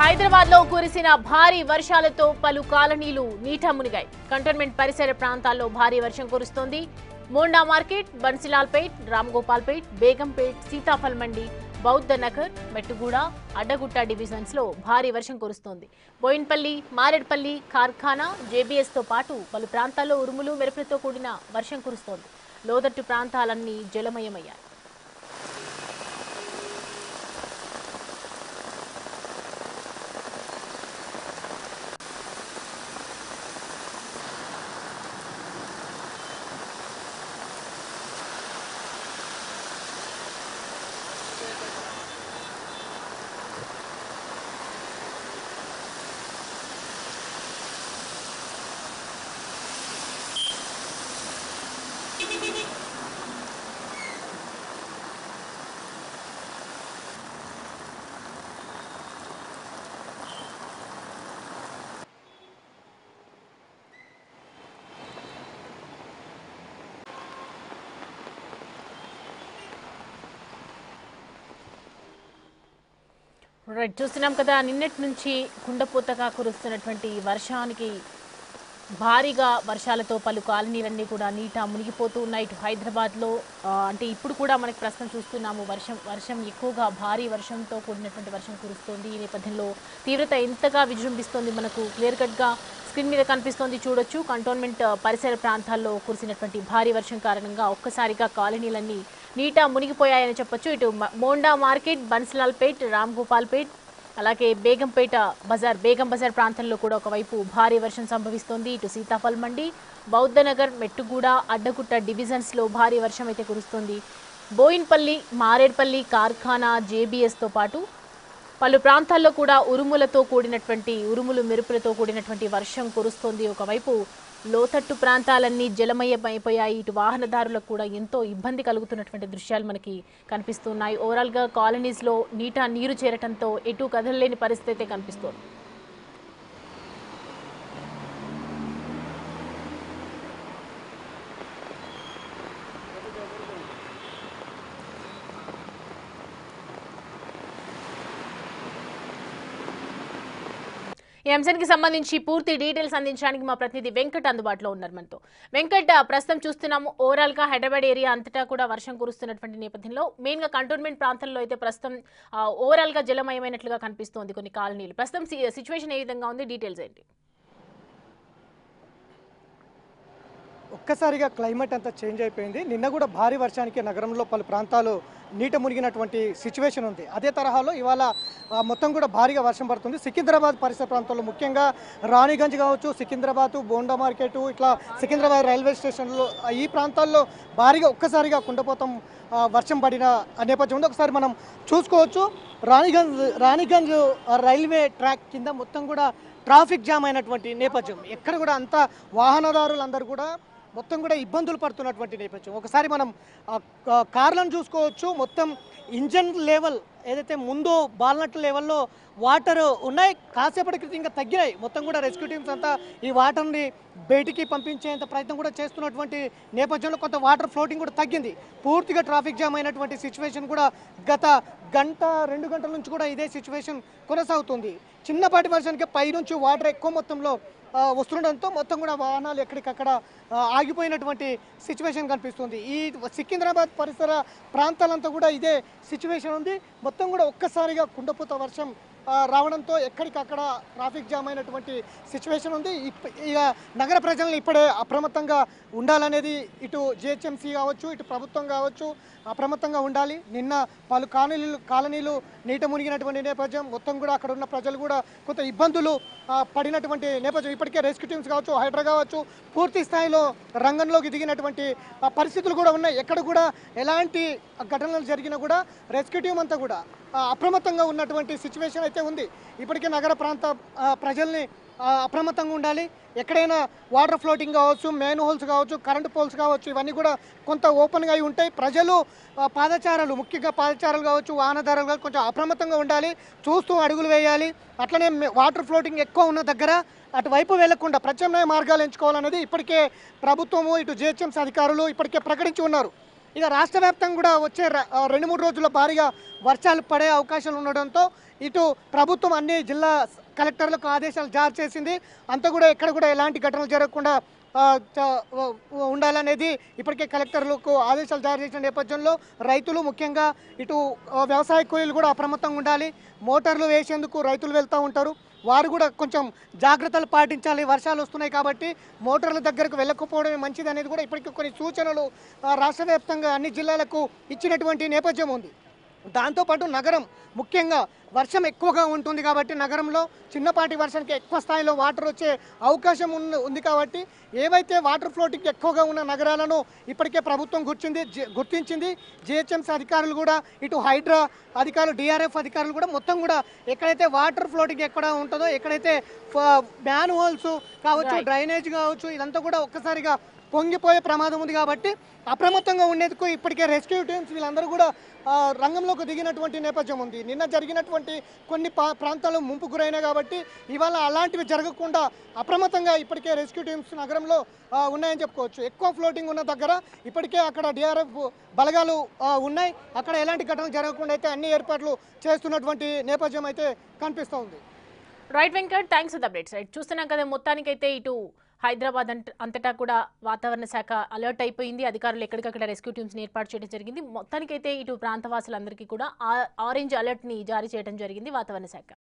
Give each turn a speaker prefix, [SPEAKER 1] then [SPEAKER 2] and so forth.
[SPEAKER 1] హైదరాబాద్ లో కురిసిన భారీ వర్షాలతో పలు కాలనీలు నీట మునిగాయి. కంటోన్మెంట్ పరిసర ప్రాంతాల్లో భారీ వర్షం కురుస్తోంది. మోండా మార్కెట్, బన్సిలాల్పేట్, రామ్గోపాల్పేట్, బేగంపేట్, సీతాఫల్ మండి, బౌద్ధ నగర్, మెట్టుగూడ, అడ్డగుట్ట డివిజన్స్ లో భారీ వర్షం కురుస్తోంది. బోయిన్పల్లి, మారేడ్పల్లి, కార్ఖానా, జేబీఎస్ తో పాటు పలు ప్రాంతాల్లో ఉరుములు మెరుపులతో కూడిన వర్షం కురుస్తోంది. లోతట్టు ప్రాంతాలన్నీ జలమయమయ్యాయి. చూస్తున్నాం కదా, నిన్నటి నుంచి కుండపోతగా కురుస్తున్నటువంటి వర్షానికి భారీగా వర్షాలతో పలు కాలనీలన్నీ కూడా నీట మునిగిపోతూ ఉన్నాయి. ఇటు హైదరాబాద్లో అంటే ఇప్పుడు కూడా మనకి ప్రస్తుతం చూస్తున్నాము వర్షం ఎక్కువగా భారీ వర్షంతో కూడినటువంటి వర్షం కురుస్తోంది. ఈ నేపథ్యంలో తీవ్రత ఎంతగా విజృంభిస్తోంది మనకు క్లియర్ కట్గా స్క్రీన్ మీద కనిపిస్తోంది, చూడొచ్చు. కంటోన్మెంట్ పరిసర ప్రాంతాల్లో కురిసినటువంటి భారీ వర్షం కారణంగా ఒక్కసారిగా కాలనీలన్నీ నీట మునిగిపోయాయని చెప్పొచ్చు. ఇటు మోండా మార్కెట్, బన్సిలాల్పేట్, రామ్గోపాల్పేట్, అలాగే బేగం బజార్ ప్రాంతంలో కూడా ఒకవైపు భారీ వర్షం సంభవిస్తోంది. ఇటు సీతాఫల్ మండి, బౌద్ధనగర్, మెట్టుగూడ, అడ్డగుట్ట డివిజన్స్లో భారీ వర్షం అయితే కురుస్తోంది. బోయిన్పల్లి, మారేడ్పల్లి, కార్ఖానా, జేబీఎస్తో పాటు పలు ప్రాంతాల్లో కూడా ఉరుములు మెరుపులతో కూడినటువంటి వర్షం కురుస్తోంది. ఒకవైపు లోతట్టు ప్రాంతాలన్నీ జలమయమైపోయాయి. ఇటు వాహనదారులకు కూడా ఎంతో ఇబ్బంది కలుగుతున్నటువంటి దృశ్యాలు మనకి కనిపిస్తున్నాయి. ఓవరాల్గా కాలనీస్లో నీరు చేరటంతో ఎటు కదలలేని పరిస్థితి కనిపిస్తోంది. ఈ అంశానికి సంబంధించి పూర్తి డీటెయిల్స్ అందించడానికి మా ప్రతినిధి వెంకట్ అందుబాటులో ఉన్నారు మనతో. వెంకట్, ప్రస్తుతం చూస్తున్నాము ఓవరాల్ గా హైదరాబాద్ ఏరియా అంతటా కూడా వర్షం కురుస్తున్నటువంటి నేపథ్యంలో మెయిన్ గా కంటోన్మెంట్ ప్రాంతంలో అయితే ప్రస్తుతం ఓవరాల్ గా జలమయమైనట్లుగా కనిపిస్తోంది కొన్ని కాలనీలు. ప్రస్తుతం సిచ్యువేషన్ ఏ విధంగా ఉంది, డీటెయిల్స్ ఏంటి?
[SPEAKER 2] ఒక్కసారిగా క్లైమేట్ అంతా చేంజ్ అయిపోయింది. నిన్న కూడా భారీ వర్షానికి నగరంలో పలు ప్రాంతాలు నీట మునిగినటువంటి సిచ్యువేషన్ ఉంది. అదే తరహాలో ఇవాళ మొత్తం కూడా భారీగా వర్షం పడుతుంది. సికింద్రాబాద్ పరిసర ప్రాంతాల్లో ముఖ్యంగా రాణిగంజ్ కావచ్చు, సికింద్రాబాద్, బోండా మార్కెట్, ఇట్లా సికింద్రాబాద్ రైల్వే స్టేషన్లో ఈ ప్రాంతాల్లో భారీగా ఒక్కసారిగా కుండపోతం వర్షం పడిన నేపథ్యం ఉంది. ఒకసారి మనం చూసుకోవచ్చు. రాణిగంజ్ రైల్వే ట్రాక్ కింద మొత్తం కూడా ట్రాఫిక్ జామ్ అయినటువంటి నేపథ్యం. ఎక్కడ కూడా అంతా వాహనదారులందరూ కూడా మొత్తం కూడా ఇబ్బందులు పడుతున్నటువంటి నేపథ్యం. ఒకసారి మనం కార్లను చూసుకోవచ్చు. మొత్తం ఇంజన్ లెవెల్ ఏదైతే ముందు బాల్నట్ లెవెల్లో వాటర్ ఉన్నాయి, కాసేపటి క్రితం ఇంకా తగ్గినాయి. మొత్తం కూడా రెస్క్యూ టీమ్స్ అంతా ఈ వాటర్ని బయటికి పంపించేంత ప్రయత్నం కూడా చేస్తున్నటువంటి నేపథ్యంలో కొంత వాటర్ ఫ్లోటింగ్ కూడా తగ్గింది. పూర్తిగా ట్రాఫిక్ జామ్ అయినటువంటి సిచ్యువేషన్ కూడా గత గంట 2 గంటల నుంచి కూడా ఇదే సిచ్యువేషన్ కొనసాగుతుంది. చిన్నపాటి వర్షానికి పైనుంచి వాటర్ ఎక్కువ మొత్తంలో వస్తుండడంతో మొత్తం కూడా వాహనాలు ఎక్కడికక్కడ ఆగిపోయినటువంటి సిచ్యువేషన్ కనిపిస్తుంది. ఈ సికింద్రాబాద్ పరిసర ప్రాంతాలంతా కూడా ఇదే సిచ్యువేషన్ ఉంది. మొత్తం కూడా ఒక్కసారిగా కుండపోత వర్షం రావడంతో ఎక్కడికక్కడ ట్రాఫిక్ జామ్ అయినటువంటి సిచ్యువేషన్ ఉంది. ఇక నగర ప్రజలను ఇప్పుడే అప్రమత్తంగా ఉండాలనేది ఇటు జిహెచ్ఎంసీ కావచ్చు, ఇటు ప్రభుత్వం కావచ్చు అప్రమత్తంగా ఉండాలి. నిన్న పలు కాలనీలు నీట మునిగినటువంటి నేపథ్యం. మొత్తం కూడా అక్కడ ఉన్న ప్రజలు కూడా కొంత ఇబ్బందులు పడినటువంటి నేపథ్యం. ఇప్పటికే రెస్క్యూ టీమ్స్ కావచ్చు, హైడ్రా కావచ్చు పూర్తి స్థాయిలో రంగంలోకి దిగినటువంటి పరిస్థితులు కూడా ఉన్నాయి. ఎక్కడ కూడా ఎలాంటి ఘటనలు జరిగినా కూడా రెస్క్యూ టీం అంతా కూడా అప్రమత్తంగా ఉన్నటువంటి సిచ్యువేషన్ అయితే ఉంది. ఇప్పటికే నగర ప్రాంత ప్రజల్ని అప్రమత్తంగా ఉండాలి. ఎక్కడైనా వాటర్ ఫ్లోటింగ్ కావచ్చు, మెయిన్ హోల్స్ కావచ్చు, కరెంటు పోల్స్ కావచ్చు, ఇవన్నీ కూడా కొంత ఓపెన్గా అయి ఉంటాయి. ప్రజలు ముఖ్యంగా పాదచారులు కావచ్చు, వాహనదారులు కావచ్చు కొంచెం అప్రమత్తంగా ఉండాలి, చూస్తూ అడుగులు వేయాలి. అట్లనే వాటర్ ఫ్లోటింగ్ ఎక్కువ ఉన్న దగ్గర అటువైపు వెళ్లకుండా ప్రత్యామ్నాయ మార్గాలు ఎంచుకోవాలనేది ఇప్పటికే ప్రభుత్వము, ఇటు జిహెచ్ఎంసీ అధికారులు ఇప్పటికే ప్రకటించి ఉన్నారు. ఇక రాష్ట్ర వ్యాప్తంగా కూడా వచ్చే 2-3 రోజుల్లో భారీగా వర్షాలు పడే అవకాశాలు ఉండడంతో ఇటు ప్రభుత్వం అన్ని జిల్లా కలెక్టర్లకు ఆదేశాలు జారీ చేసింది. అంతా కూడా ఎక్కడ కూడా ఎలాంటి ఘటనలు జరగకుండా ఉండాలనేది ఇప్పటికే కలెక్టర్లకు ఆదేశాలు జారీ చేసిన నేపథ్యంలో రైతులు ముఖ్యంగా ఇటు వ్యవసాయ కూలీలు కూడా అప్రమత్తంగా ఉండాలి. మోటార్లు వేసేందుకు రైతులు వెళ్తూ ఉంటారు, వారు కూడా కొంచెం జాగ్రత్తలు పాటించాలి. వర్షాలు వస్తున్నాయి కాబట్టి మోటార్ల దగ్గరకు వెళ్ళకపోవడమే మంచిది అనేది కూడా ఇప్పటికీ కొన్ని సూచనలు రాష్ట్ర వ్యాప్తంగా అన్ని జిల్లాలకు ఇచ్చినటువంటి నేపథ్యం ఉంది. దాంతోపాటు నగరం ముఖ్యంగా వర్షం ఎక్కువగా ఉంటుంది కాబట్టి నగరంలో చిన్నపాటి వర్షానికి ఎక్కువ స్థాయిలో వాటర్ వచ్చే అవకాశం ఉంది కాబట్టి ఏవైతే వాటర్ ఫ్లోటింగ్ ఎక్కువగా ఉన్న నగరాలను ఇప్పటికే ప్రభుత్వం గుర్తించింది. జిహెచ్ఎంసీ అధికారులు కూడా ఇటు హైడ్రా అధికారులు డిఆర్ఎఫ్ అధికారులు కూడా మొత్తం కూడా ఎక్కడైతే వాటర్ ఫ్లోటింగ్ ఎక్కడ ఉంటుందో ఎక్కడైతే మ్యాన్ హోల్స్ కావచ్చు డ్రైనేజ్ కావచ్చు ఇదంతా కూడా ఒక్కసారిగా పొంగిపోయే ప్రమాదం ఉంది కాబట్టి అప్రమత్తంగా ఉండేందుకు ఇప్పటికే రెస్క్యూ టీమ్స్ వీళ్ళందరూ కూడా రంగంలోకి దిగినటువంటి నేపథ్యం ఉంది. నిన్న జరిగినటువంటి కొన్ని ప్రాంతాలు ముంపు గురైనాయి కాబట్టి ఇవాళ అలాంటివి జరగకుండా అప్రమత్తంగా ఇప్పటికే రెస్క్యూ టీమ్స్ నగరంలో ఉన్నాయని చెప్పుకోవచ్చు. ఎక్కువ ఫ్లోటింగ్ ఉన్న దగ్గర ఇప్పటికే అక్కడ డిఆర్ఎఫ్ బలగాలు ఉన్నాయి. అక్కడ ఎలాంటి ఘటనలు జరగకుండా అయితే అన్ని ఏర్పాట్లు చేస్తున్నటువంటి నేపథ్యం అయితే కనిపిస్తూ ఉంది.
[SPEAKER 1] Right Venkat, thanks for the updates. Right, చూస్తున్నాం కదా మొత్తానికైతే ఇటు హైదరాబాద్ అంతటా కూడా వాతావరణ శాఖ అలర్ట్ అయిపోయింది. అధికారులు ఎక్కడికక్కడ రెస్క్యూ టీమ్స్ని ఏర్పాటు చేయడం జరిగింది. మొత్తానికైతే ఇటు ప్రాంతవాసులందరికీ కూడా ఆరెంజ్ అలర్ట్ని జారీ చేయడం జరిగింది వాతావరణ శాఖ.